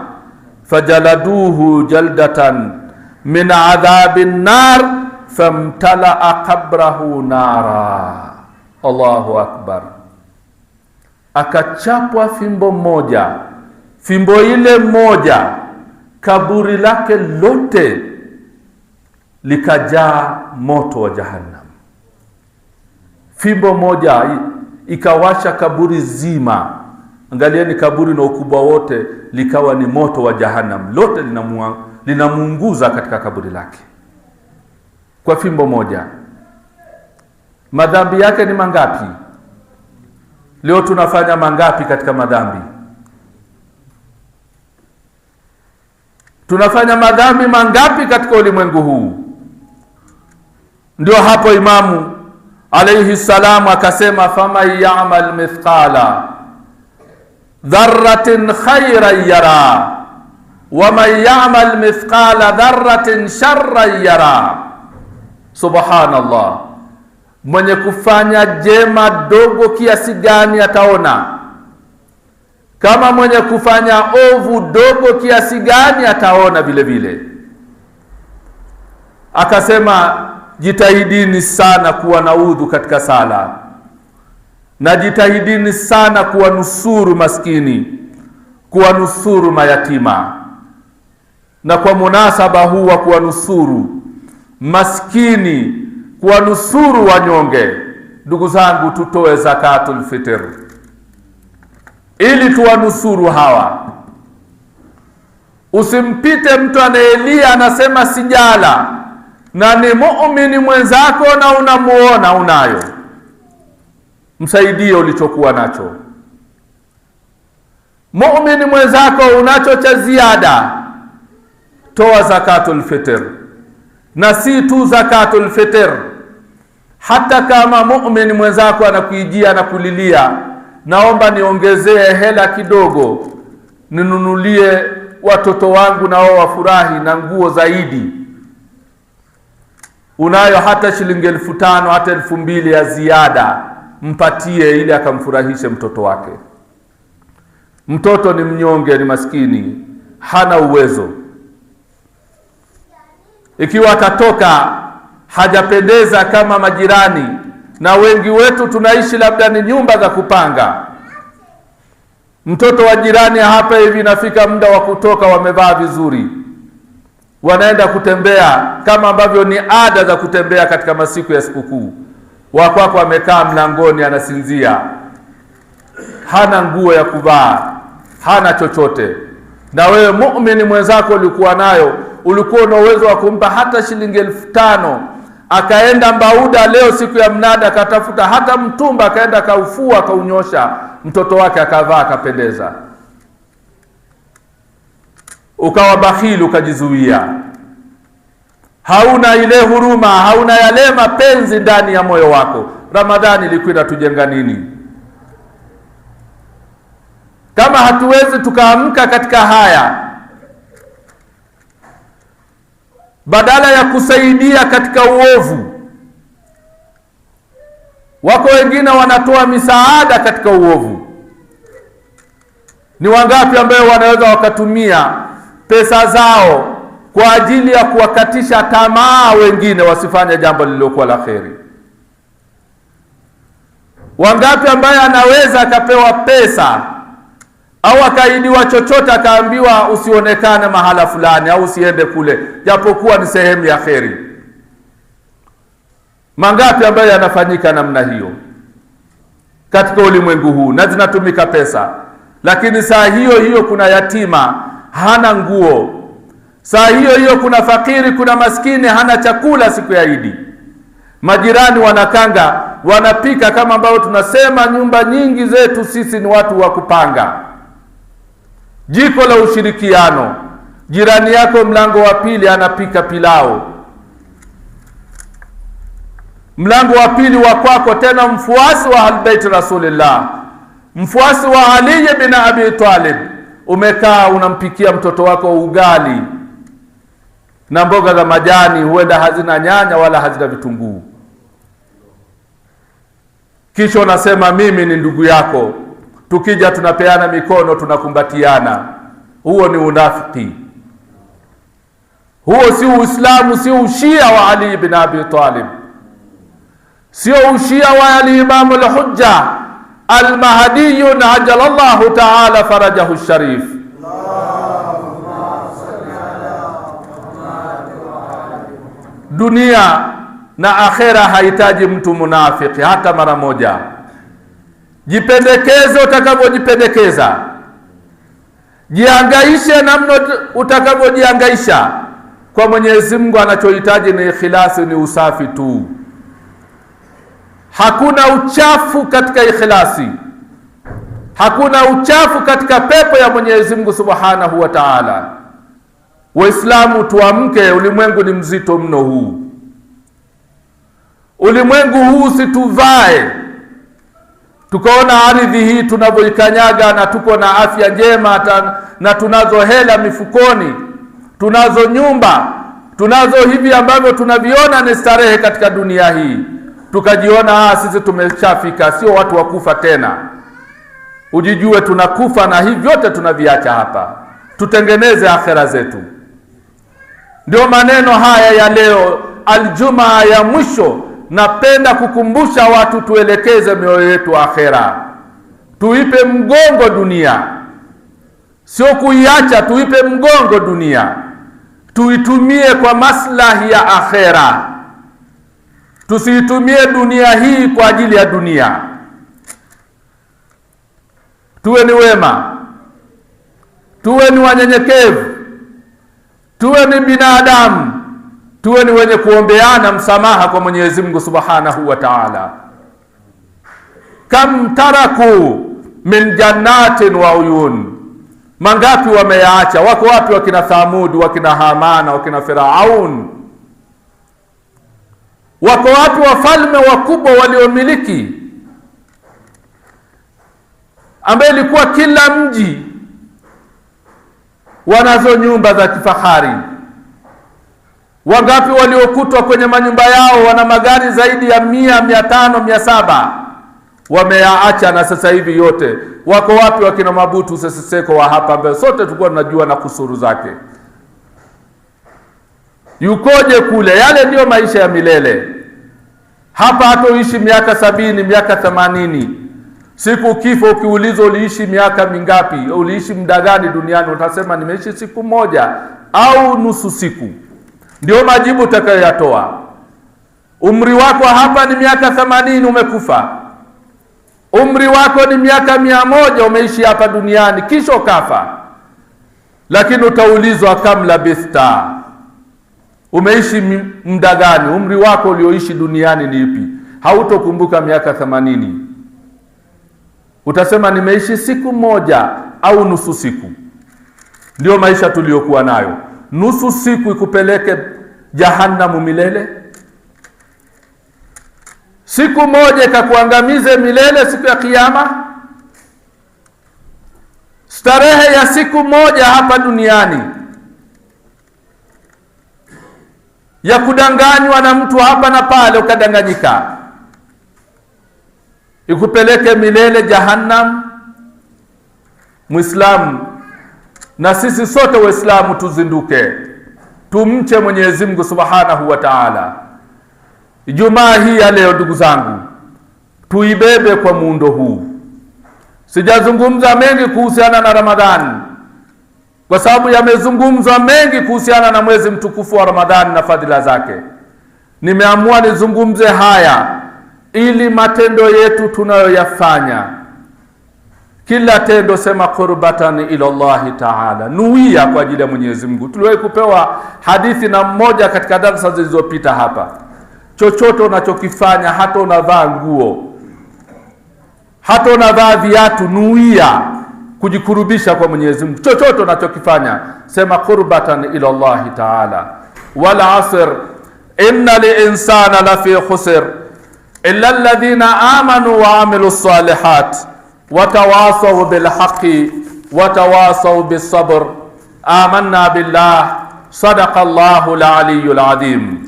S1: fajaladuhu jaldatan min adhabin nar famtalaa qabrahu nara. Allahu akbar. Akachapwa fimbo moja, fimbo ile moja kaburi lake lote likajaa moto wa Jahannam. Fimbo moja ikawasha kaburi zima. Angalieni kaburi na ukubwa wote, likawa ni moto wa Jahannam, lote linamuunguza katika kaburi lake kwa fimbo moja. Madhambi yake ni mangapi? Leo tunafanya mangapi katika madhambi? Tunafanya madhambi mangapi katika ulimwengu huu? Ndio hapo Imamu alayhi salamu akasema, faman ya'mal mithqala dharratin khayran yara wa man ya'mal mithqala dharratin sharran yara. Subhanallah. Mwenye kufanya jema dogo kiasi gani ataona, kama mwenye kufanya ovu dogo kiasi gani ataona vile vile. Akasema, jitahidini sana kuwa na udhu katika sala, na jitahidini sana kuwanusuru maskini, kuwanusuru mayatima. Na kwa munasaba huu wa kuwanusuru maskini, kuwanusuru wanyonge, ndugu zangu, tutoe zakatul fitr ili tuwanusuru hawa. Usimpite mtu anayelia anasema sijala, na ni muumini mwenzako na unamuona unayo, msaidie ulichokuwa nacho. Muumini mwenzako unacho cha ziada, toa zakatul fitr. Na si tu zakatul fitr, hata kama muumini mwenzako anakuijia na kulilia, naomba niongezee hela kidogo, ninunulie watoto wangu na wao wafurahi na nguo zaidi, unayo hata shilingi 5,000 hata 2,000 ya ziada, mpatie ili akamfurahishe mtoto wake. Mtoto ni mnyonge, ni maskini, hana uwezo. Ikiwa atatoka hajapendeza kama majirani, na wengi wetu tunaishi labda ni nyumba za kupanga, mtoto wa jirani hapa hivi nafika muda wa kutoka, wamevaa vizuri, wanaenda kutembea kama ambavyo ni ada za kutembea katika masiku ya sikukuu. Wakwako amekaa mlangoni anasinzia, hana nguo ya kuvaa, hana chochote. Na wewe muumini mwenzako ulikuwa nayo, ulikuwa una uwezo wa kumpa hata shilingi 5,000, akaenda Mbauda leo siku ya mnada, akatafuta hata mtumba, akaenda kaufua, akaunyosha, mtoto wake akavaa, akapendeza. ukawa bakhili, ukajizuia, hauna ile huruma, hauna yale mapenzi ndani ya moyo wako, Ramadhani ilikuwa inatujenga nini? Kama hatuwezi tukaamka katika haya, badala ya kusaidia katika uovu, wako wengine wanatoa misaada katika uovu. Ni wangapi ambao wanaweza wakatumia pesa zao kwa ajili ya kuwakatisha tamaa wengine wasifanye jambo lililokuwa la kheri? Wangapi ambaye anaweza akapewa pesa au akaidiwa chochote akaambiwa usionekane mahala fulani au usiende kule japokuwa ni sehemu ya kheri? Mangapi ambaye yanafanyika namna hiyo katika ulimwengu huu, na zinatumika pesa, lakini saa hiyo hiyo kuna yatima hana nguo, saa hiyo hiyo kuna fakiri, kuna maskini hana chakula siku ya Idi. Majirani wanakanga, wanapika, kama ambao tunasema nyumba nyingi zetu sisi ni watu wa kupanga. Jiko la ushirikiano, jirani yako mlango wa pili anapika pilau, mlango wa pili wa kwako tena mfuasi wa Ahlulbayt Rasulillah, mfuasi wa Ali bin Abi Talib, umekaa unampikia mtoto wako ugali na mboga za majani, huenda hazina nyanya wala hazina vitunguu, kisha unasema mimi ni ndugu yako, tukija tunapeana mikono, tunakumbatiana. Huo ni unafiki, huo si Uislamu, si ushia wa Ali bin Abi Talib, sio ushia wa al-Imam al-Hujja al-Mahdi ajalallahu ta'ala farajahu sharif. Dunia na akhera hahitaji mtu munafiki hata mara moja. Jipendekeze utakavyojipendekeza, jihangaishe namna utakavyojihangaisha. Kwa Mwenyezi Mungu anachohitaji ni ikhlasi, ni usafi tu. Hakuna uchafu katika ikhlasi, hakuna uchafu katika pepo ya Mwenyezi Mungu Subhanahu wa Ta'ala. Waislamu tuamke, ulimwengu ni mzito mno huu. Ulimwengu huu situvae tukaona ardhi hii tunavyoikanyaga na tuko na afya njema na tunazo hela mifukoni, tunazo nyumba, tunazo hivi ambavyo tunaviona ni starehe katika dunia hii, tukajiona sisi tumeshafika, sio watu wa kufa tena. Ujijue tunakufa na hivi vyote tunaviacha hapa, tutengeneze akhera zetu. Ndio maneno haya ya leo Aljumaa ya mwisho, napenda kukumbusha watu tuelekeze mioyo yetu akhera. Tuipe mgongo dunia, sio kuiacha, tuipe mgongo dunia, tuitumie kwa maslahi ya akhera. Tusiitumie dunia hii kwa ajili ya dunia. Tuwe ni wema, tuwe ni wanyenyekevu, tuwe ni binadamu, tuwe ni wenye kuombeana msamaha kwa Mwenyezi Mungu Subhanahu wa Ta'ala. Kam taraku min jannatin wa uyun, mangapi wameyaacha? Wako wapi wakina Thamud, wakina Hamana, wakina Firaun? Wako wapi wafalme wakubwa waliomiliki, ambaye ilikuwa kila mji wanazo nyumba za kifahari? Wangapi waliokutwa kwenye manyumba yao wana magari zaidi ya 100, 500, 700? Wameyaacha na sasa hivi yote. Wako wapi wakina Mabutu Sese Seko wa hapa ambaye sote tulikuwa tunajua na kusuru zake? Yukoje kule? Yale ndiyo maisha ya milele. Hapa hatoishi miaka 70, miaka 80. Siku kifo ukiulizwa uliishi miaka mingapi, uliishi muda gani duniani, utasema nimeishi siku moja au nusu siku. Ndio majibu utakayoyatoa. Umri wako hapa ni miaka 80, umekufa. Umri wako ni miaka 100, umeishi hapa duniani kisha kafa. Lakini utaulizwa kam labista, umeishi muda gani? Umri wako ulioishi duniani ni ipi? Hautokumbuka miaka 80. Utasema nimeishi siku moja au nusu siku. Ndio maisha tuliyokuwa nayo. Nusu siku ikupeleke Jahannamu milele, siku moja ikakuangamize milele siku ya Kiyama. Starehe ya siku moja hapa duniani ya kudanganywa na mtu hapa na pale ukadanganyika, ikupeleke milele Jahannam. Muislamu, na sisi sote Waislamu tuzinduke, tumche Mwenyezi Mungu Subhanahu wa Ta'ala. Ijumaa hii ya leo, ndugu zangu, tuibebe kwa muundo huu. Sijazungumza mengi kuhusiana na Ramadhani kwa sababu yamezungumzwa mengi kuhusiana na mwezi mtukufu wa Ramadhani na fadhila zake. Nimeamua nizungumze haya ili matendo yetu tunayoyafanya, kila tendo sema qurbatan ila Allah Ta'ala, nuia kwa ajili ya Mwenyezi Mungu. Tuliwahi kupewa hadithi na mmoja katika darasa zilizopita hapa, chochote unachokifanya, hata unavaa nguo, hata unavaa viatu, nuia kujikurubisha kwa Mwenyezi Mungu. Chochote unachokifanya sema qurbatan ila Allah Ta'ala. Wal asr innal insana lafi khusr illa alladhina amanu wa amilus salihat watawasaw bil haqqi watawasaw bis sabr. Amanna billah. Sadaqa Allahul aliyyul azim.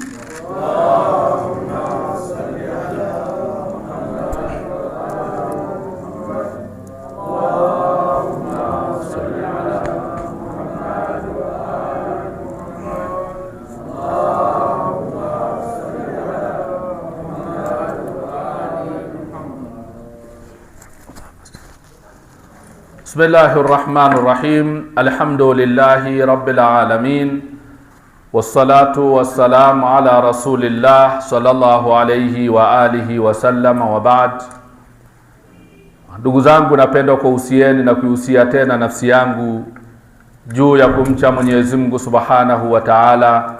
S1: Bismillahirrahmanirrahim. Alhamdulillahi rabbil alamin. Wassalatu wassalamu ala rasulillah sallallahu alayhi wa alihi wa sallam, wa ba'd. Ndugu zangu, napenda kuhusieni na kuhusia tena nafsi yangu juu ya kumcha Mwenyezi Mungu Subhanahu wa Ta'ala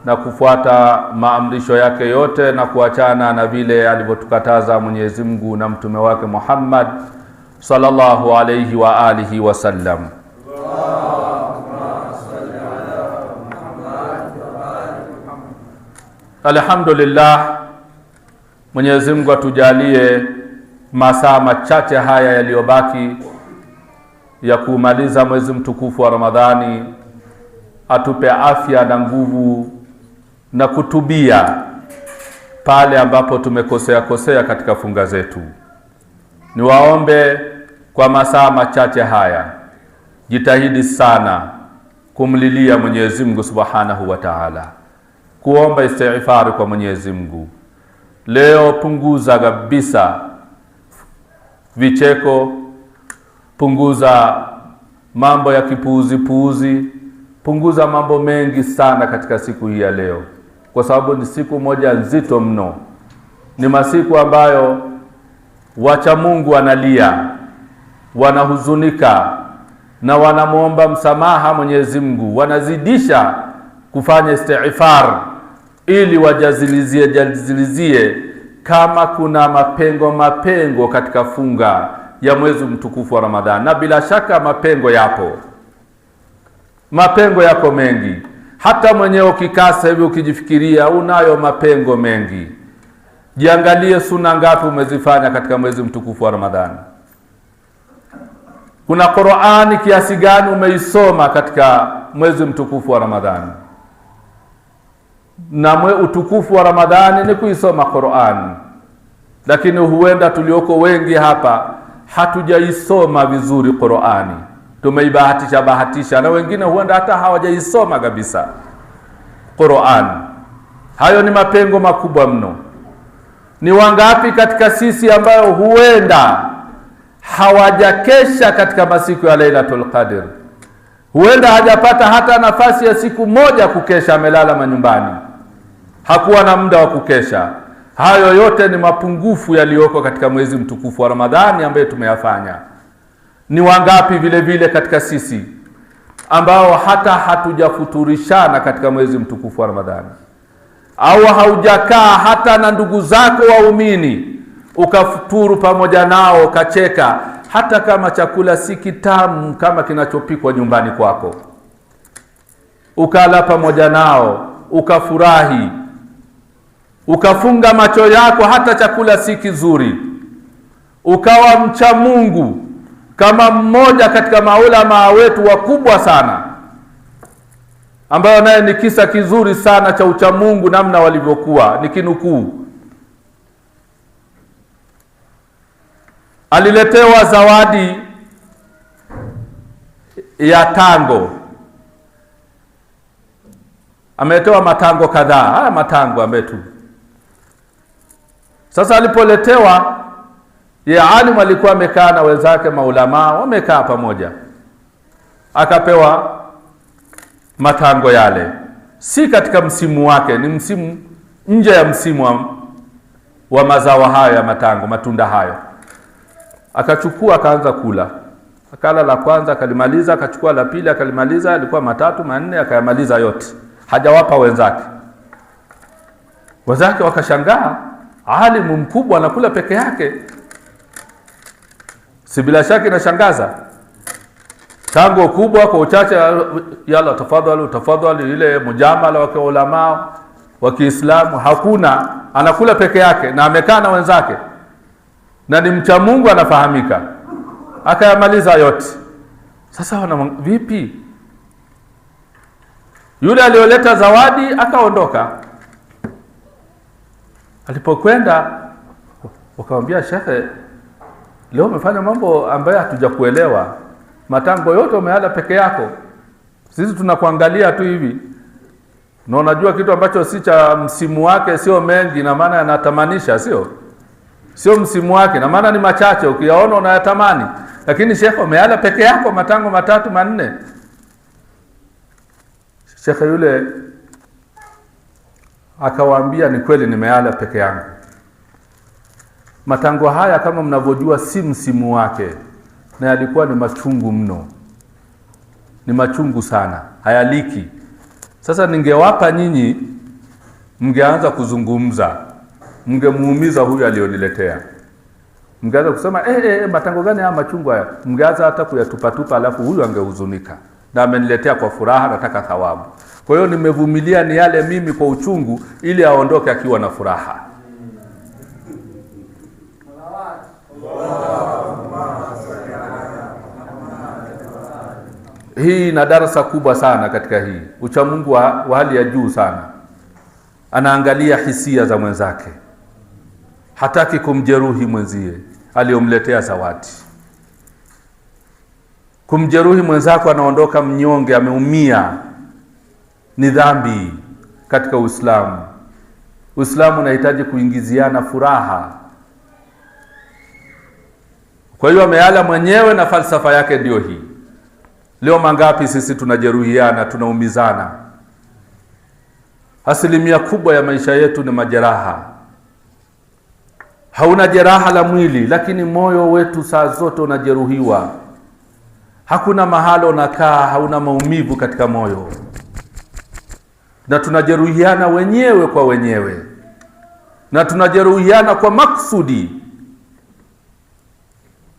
S1: na kufuata maamrisho yake yote na kuachana na vile alivyotukataza Mwenyezi Mungu na mtume wake Muhammad sallallahu alayhi wa alihi wa sallam. Alhamdulillah, Mwenyezi Mungu atujalie masaa machache haya yaliyobaki ya kumaliza mwezi mtukufu wa Ramadhani, atupe afya na nguvu na kutubia pale ambapo tumekosea katika funga zetu. Niwaombe kwa masaa machache haya, jitahidi sana kumlilia Mwenyezi Mungu Subhanahu wa Ta'ala, kuomba istighfar kwa Mwenyezi Mungu. Leo punguza kabisa vicheko, punguza mambo ya kipuuzi, punguza mambo mengi sana katika siku hii ya leo, kwa sababu ni siku moja nzito mno. Ni masiku ambayo wacha Mungu wanalia, wanahuzunika na wanamuomba msamaha Mwenyezi Mungu, wanazidisha kufanya istighfar ili wajazilizie kama kuna mapengo katika funga ya mwezi mtukufu wa Ramadhani. Na bila shaka mapengo yako mengi. Hata mwenyewe ukikasa hivi ukijifikiria unayo mapengo mengi. Jiangalie sunna ngapi umezifanya katika mwezi mtukufu wa Ramadhani. Kuna Qur'ani kiasi gani umeisoma katika mwezi mtukufu wa Ramadhani. Na utukufu wa Ramadhani ni kuisoma Qur'ani. Lakini huenda tulioko wengi hapa hatujaisoma vizuri Qur'ani. Tumeibahatisha na wengine huenda hata hawajaisoma kabisa Qur'ani. Hayo ni mapengo makubwa mno. Ni wangapi katika sisi ambayo huenda hawajakesha katika masiku ya Lailatul Qadr? Huenda hajapata hata nafasi ya siku moja kukesha, amelala manyumbani, hakuwa na muda wa kukesha. Hayo yote ni mapungufu yaliyoko katika mwezi mtukufu wa Ramadhani ambaye tumeyafanya. Ni wangapi vile vile katika sisi ambao hata hatujafuturishana katika mwezi mtukufu wa Ramadhani, au haujakaa hata na ndugu zako waumini ukafuturu pamoja nao ukacheka, hata kama chakula si kitamu kama kinachopikwa nyumbani kwako, ukala pamoja nao, ukafurahi, ukafunga macho yako hata chakula si kizuri, ukawa mcha Mungu kama mmoja katika maulama wetu wakubwa sana, ambayo naye ni kisa kizuri sana cha ucha Mungu namna walivyokuwa, nikinukuu. Aliletewa zawadi ya tango. Ameletewa matango kadhaa. Haya matango ametu. Sasa alipoletewa, ya alim alikuwa amekaa na wenzake maulama, wamekaa pamoja. Akapewa matango yale. Si katika msimu wake, ni msimu nje ya msimu wa mazao hayo ya matango, matunda hayo. Akachukua akaanza kula. Akala la kwanza akalimaliza, akachukua la pili akalimaliza, alikuwa matatu manne akayamaliza yote. Hajawapa wenzake. Wenzake wakashangaa, alimu mkubwa anakula peke yake. Si bila shaka inashangaza. Tango kubwa kwa uchache, yala tafadhali, ile mujamala wa ulama wa Kiislamu hakuna, anakula peke yake na amekaa na wenzake. Na ni mcha Mungu anafahamika. Akayamaliza yote. Sasa wana vipi? Yule aliyoleta zawadi akaondoka. Alipokwenda wakamwambia, shekhe, leo umefanya mambo ambayo hatujakuelewa. Matango yote umeala peke yako. Sisi tunakuangalia tu hivi. Na unajua kitu ambacho si cha msimu wake sio mengi, na maana yanatamanisha, sio msimu wake, na maana ni machache, ukiyaona unayatamani. Lakini shekhe, umeala peke yako matango matatu manne. Shekhe yule akawaambia, ni kweli nimeala peke yangu. Matango haya kama mnavyojua si msimu wake, na yalikuwa ni machungu mno. Ni machungu sana, hayaliki. Sasa ningewapa nyinyi, mngeanza kuzungumza, mngemuumiza huyu alioniletea. Mngeanza kusema matango gani haya machungu haya? Mngeanza hata kuyatupatupa, alafu huyu angehuzunika. Na ameniletea kwa furaha, nataka thawabu. Kwa hiyo nimevumilia ni yale mimi kwa uchungu, ili aondoke akiwa na furaha. Hii na darasa kubwa sana katika hii. Ucha Mungu wa hali ya juu sana. Anaangalia hisia za mwenzake. Hataki kumjeruhi mwenzie aliyomletea zawadi. Kumjeruhi mwenzako, anaondoka mnyonge, ameumia, ni dhambi katika Uislamu. Uislamu unahitaji kuingiziana furaha. Kwa hiyo ameala mwenyewe na falsafa yake ndio hii. Leo mangapi sisi tunajeruhiana, tunaumizana? Asilimia kubwa ya maisha yetu ni majeraha. Hauna jeraha la mwili, lakini moyo wetu saa zote unajeruhiwa. Hakuna mahali unakaa hauna maumivu katika moyo. Na tunajeruhiana wenyewe kwa wenyewe. Na tunajeruhiana kwa maksudi.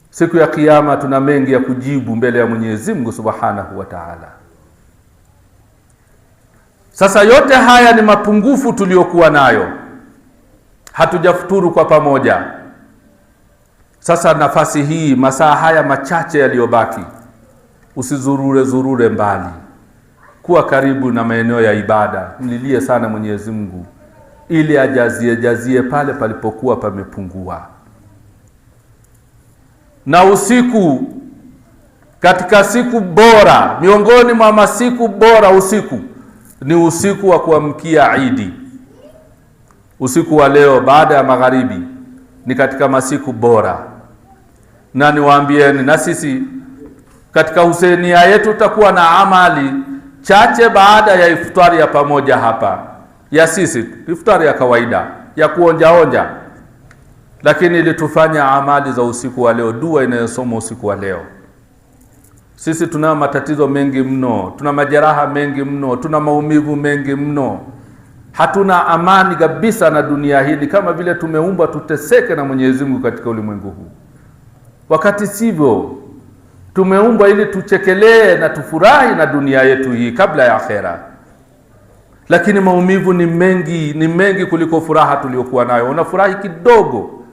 S1: Siku ya Kiyama tuna mengi ya kujibu mbele ya Mwenyezi Mungu Subhanahu wa Ta'ala. Sasa yote haya ni mapungufu tuliyokuwa nayo. Hatujafuturu kwa pamoja. Sasa nafasi hii, masaa haya machache yaliyobaki, usizurure mbali. Kuwa karibu na maeneo ya ibada. Mlilie sana Mwenyezi Mungu ili ajazie pale palipokuwa pamepungua. Na usiku, katika siku bora, miongoni mwa masiku bora, usiku ni usiku wa kuamkia Idi. Usiku wa leo baada ya magharibi ni katika masiku bora. Na niwaambieni, na sisi katika Husainia yetu tutakuwa na amali chache baada ya iftari ya pamoja hapa. Ya sisi iftari ya kawaida ya kuonja. Lakini ili tufanya amali za usiku wa leo, dua inayosoma usiku wa leo. Sisi tuna matatizo mengi mno, tuna majeraha mengi mno, tuna maumivu mengi mno. Hatuna amani kabisa na dunia hii, kama vile tumeumbwa tuteseke na Mwenyezi Mungu katika ulimwengu huu. wakati sivyo. Tumeumbwa ili tuchekelee na tufurahi na dunia yetu hii kabla ya akhera, lakini maumivu ni mengi kuliko furaha tuliyokuwa nayo. Unafurahi kidogo,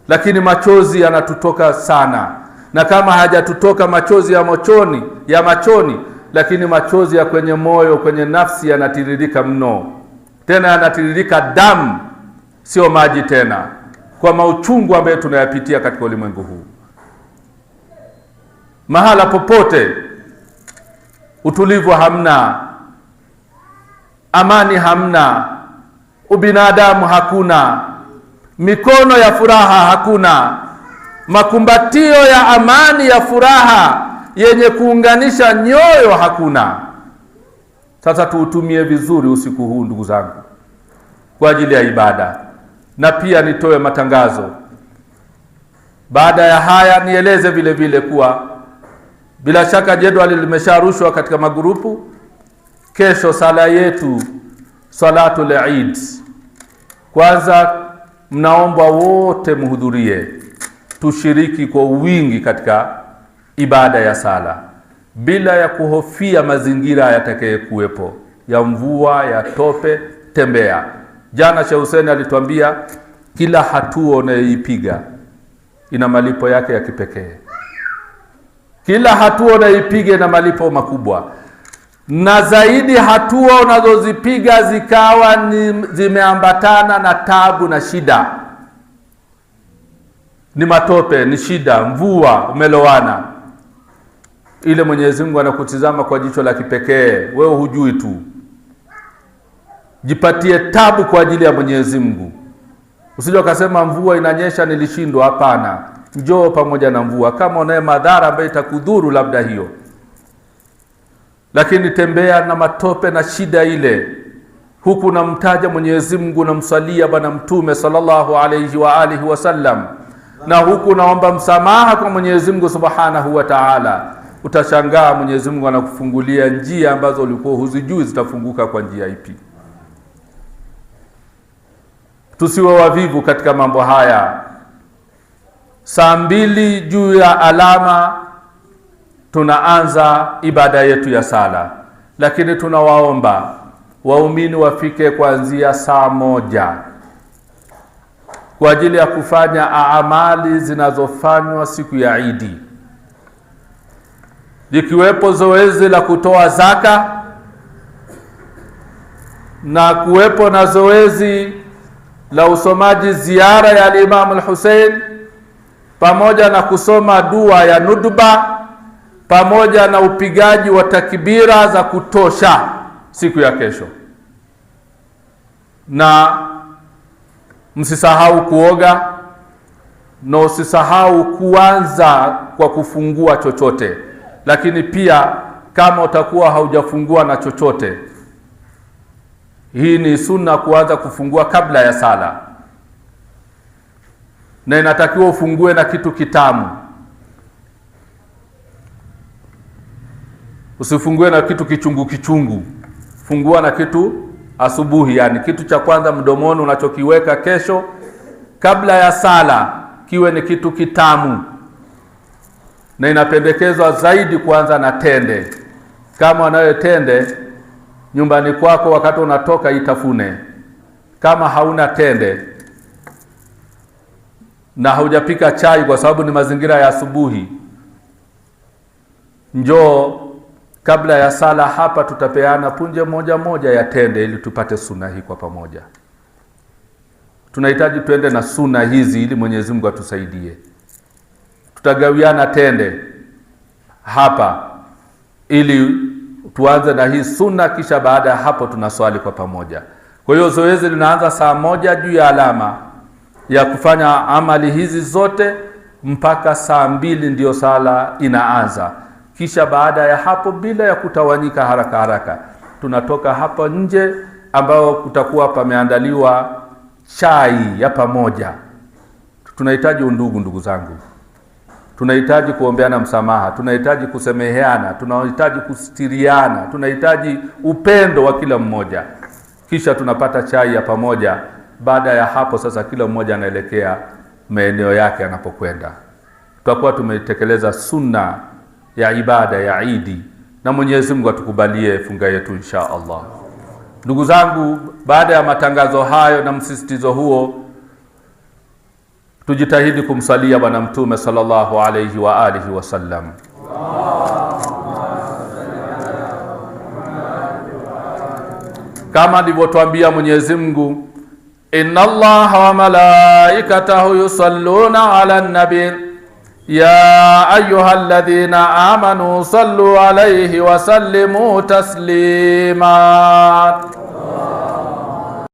S1: lakini machozi yanatutoka sana, na kama hajatutoka machozi ya machoni, lakini machozi ya kwenye moyo, kwenye nafsi yanatiririka mno, tena yanatiririka damu, sio maji tena, kwa mauchungu ambayo tunayapitia katika ulimwengu huu. Mahala popote utulivu hamna, amani hamna, ubinadamu hakuna, mikono ya furaha hakuna, makumbatio ya amani ya furaha yenye kuunganisha nyoyo hakuna. Sasa tuutumie vizuri usiku huu ndugu zangu, kwa ajili ya ibada. Na pia nitoe matangazo. Baada ya haya nieleze vile vile kuwa bila shaka jedwali limesharushwa katika magrupu. Kesho sala yetu, salatul Eid. Kwanza mnaomba wote muhudhurie, tushiriki kwa wingi katika ibada ya sala, bila ya kuhofia mazingira yatakaye kuwepo ya mvua, ya tope. Tembea. Jana Sheikh Hussein alituambia kila hatua unayoipiga ina malipo yake ya kipekee. Kila hatua unayoipiga ina malipo makubwa, na zaidi hatua unazozipiga zikawa zimeambatana na tabu na shida, ni matope, ni shida, mvua, umelowana, ile Mwenyezi Mungu anakutizama kwa jicho la kipekee. Wewe hujui tu. Jipatie tabu kwa ajili ya Mwenyezi Mungu. Usije ukasema mvua inanyesha nilishindwa. Hapana, njoo pamoja na mvua, kama unaye madhara ambayo itakudhuru labda hiyo, lakini tembea na matope na shida ile, huku namtaja Mwenyezi Mungu, namsalia Bwana Mtume sallallahu alayhi wa alihi wasallam, na huku naomba msamaha kwa Mwenyezi Mungu subhanahu wa ta'ala. Utashangaa Mwenyezi Mungu anakufungulia njia ambazo ulikuwa huzijui zitafunguka kwa njia ipi. Tusiwe wavivu katika mambo haya. Saa 2 juu ya alama tunaanza ibada yetu ya sala, lakini tunawaomba waumini wafike kuanzia saa 1 kwa ajili ya kufanya amali zinazofanywa siku ya Idi, likiwepo zoezi la kutoa zaka, na kuwepo na zoezi la usomaji ziara ya Imam al-Hussein, pamoja na kusoma dua ya nudba, pamoja na upigaji wa takbira za kutosha siku ya kesho. Na msisahau kuoga, na usisahau kuanza kwa kufungua chochote. Lakini pia kama utakuwa haujafungua na chochote, hii ni sunna kuanza kufungua kabla ya sala, na inatakiwa ufungue na kitu kitamu. Usifungue na kitu kichungu. Fungua na kitu asubuhi, yani kitu cha kwanza mdomoni unachokiweka kesho kabla ya sala kiwe ni kitu kitamu. Na inapendekezwa zaidi kuanza na tende. Kama unayo tende nyumbani kwako, wakati unatoka itafune. Kama hauna tende na haujapika chai kwa sababu ni mazingira ya asubuhi, njoo kabla ya sala hapa, tutapeana punje moja ya tende ili tupate sunna hii kwa pamoja. Tunahitaji tuende na sunna hizi ili Mwenyezi Mungu atusaidie. Tutagawiana tende hapa ili tuanze na hii sunna, kisha baada ya hapo tunaswali kwa pamoja. Kwa hiyo zoezi linaanza saa 1 juu ya alama ya kufanya amali hizi zote mpaka saa 2 ndio sala inaanza. Kisha baada ya hapo, bila ya kutawanyika haraka, tunatoka hapa nje ambao kutakuwa pameandaliwa chai ya pamoja. Tunahitaji undugu, ndugu zangu. Tunahitaji kuombeana msamaha, tunahitaji kusemeheana, tunahitaji kustiriana, tunahitaji upendo wa kila mmoja. Kisha tunapata chai ya pamoja. Baada ya hapo sasa kila mmoja anaelekea maeneo yake anapokwenda. tutakuwa tumetekeleza sunna ya ibada ya Idi, na Mwenyezi Mungu atukubalie funga yetu insha Allah. Ndugu zangu, baada ya matangazo hayo na msisitizo huo, tujitahidi kumsalia Bwana Mtume sallallahu alayhi wa alihi wasallam. Kama alivyotuambia Mwenyezi Mungu, inna Allaha wa malaikatahu yusalluna ala nabi ya ayyuhalladhina amanu sallu alayhi wa sallimu taslima.